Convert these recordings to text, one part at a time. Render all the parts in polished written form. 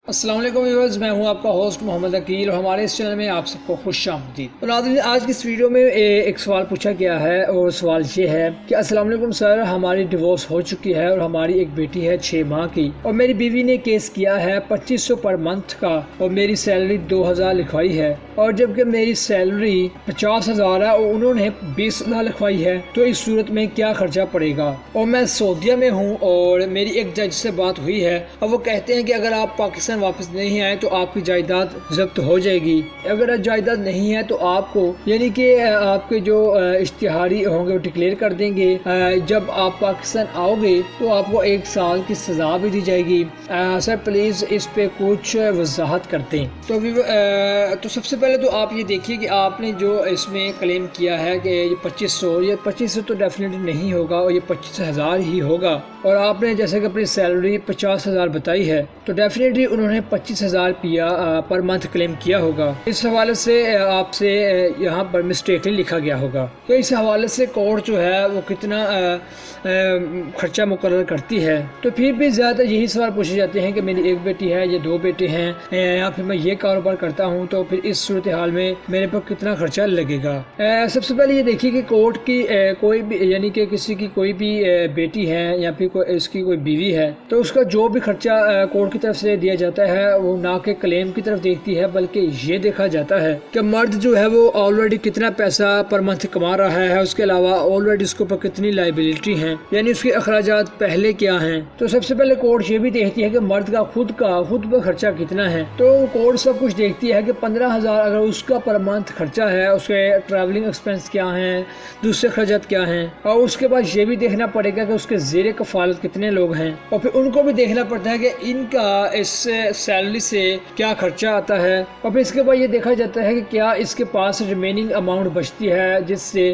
अस्सलाम वालेकुम व्यूअर्स, मैं हूं आपका होस्ट मोहम्मद अकील और हमारे इस चैनल में आप सबको खुशामदीद। तो नाज़रीन, आज की इस वीडियो में एक सवाल पूछा गया है और सवाल ये है कि अस्सलाम वालेकुम सर, हमारी डिवोर्स हो चुकी है और हमारी एक बेटी है 6 माह की और मेरी बीवी ने केस किया है 2500 पर मंथ का और मेरी सैलरी 2000 लिखवाई है और जबकि मेरी सैलरी 50,000 है और उन्होंने 20,000 लिखवाई है। तो इस सूरत में क्या खर्चा पड़ेगा? और मैं सऊदीया में हूँ और मेरी एक जज से बात हुई है और वो कहते हैं कि अगर आप पाकिस्तान वापस नहीं आए तो आपकी जायदाद जब्त हो जाएगी। अगर जायदाद नहीं है तो आपको यानी कि आपके जो इश्तिहारी होंगे वो डिक्लेयर कर देंगे। जब आप पाकिस्तान आओगे तो आपको 1 साल की सजा भी दी जाएगी। सर प्लीज इस पे कुछ वजाहत करते हैं। तो सबसे पहले तो आप ये देखिए कि आपने जो इसमें क्लेम किया है कि ये 2500 तो डेफिनेटली नहीं होगा और ये 25,000 ही होगा। और आपने जैसे कि अपनी सैलरी 50,000 बताई है तो डेफिनेटली उन्होंने 25,000 पर मंथ क्लेम किया होगा। इस हवाले से आपसे यहाँ पर मिस्टेकली लिखा गया होगा। तो इस हवाले से कोर्ट जो है वो कितना खर्चा मुकर्रर करती है। तो फिर भी ज़्यादा यही सवाल पूछे जाते हैं कि मेरी एक बेटी है या 2 बेटे हैं या फिर मैं ये कारोबार करता हूँ तो फिर इस सूरत हाल में मेरे पर कितना खर्चा लगेगा। सबसे पहले ये देखिए कि कोर्ट की कोई भी यानी कि किसी की कोई भी बेटी है या फिर इसकी कोई बीवी है तो उसका जो भी खर्चा कोर्ट की तरफ से दिया जाता है वो ना के क्लेम की तरफ देखती है बल्कि ये देखा जाता है कि मर्द जो है वो ऑलरेडी कितना पैसा पर मंथ कमा रहा है, उसके अलावा ऑलरेडी उसके ऊपर कितनी लाइबिलिटी है यानी उसके अखराजात पहले क्या हैं। तो सबसे पहले कोर्ट ये भी देखती है कि मर्द का खुद पर खर्चा कितना है। तो कोर्ट सब कुछ देखती है कि 15,000 अगर उसका पर मंथ खर्चा है, उसके ट्रैवलिंग एक्सपेंस क्या है, दूसरे खर्चात क्या हैं और उसके बाद ये भी देखना पड़ेगा कि उसके ज़ेरे कफालत कितने लोग हैं और फिर उनको भी देखना पड़ता है कि इनका इस सैलरी से क्या खर्चा आता है और फिर इसके बाद ये देखा जाता है कि क्या इसके पास रिमेनिंग अमाउंट बचती है जिससे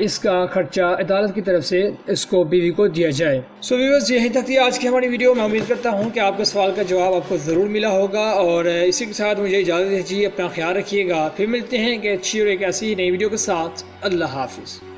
इसका खर्चा अदालत की तरफ से इसको बीवी को दिया जाए। सो व्यूअर्स, यहीं तक थी आज की हमारी वीडियो। मैं उम्मीद करता हूँ कि आपके सवाल का जवाब आपको ज़रूर मिला होगा और इसी के साथ मुझे इजाज़त दीजिए। अपना ख्याल रखिएगा। फिर मिलते हैं कि अच्छी और एक ऐसी नई वीडियो के साथ। अल्लाह हाफिज़।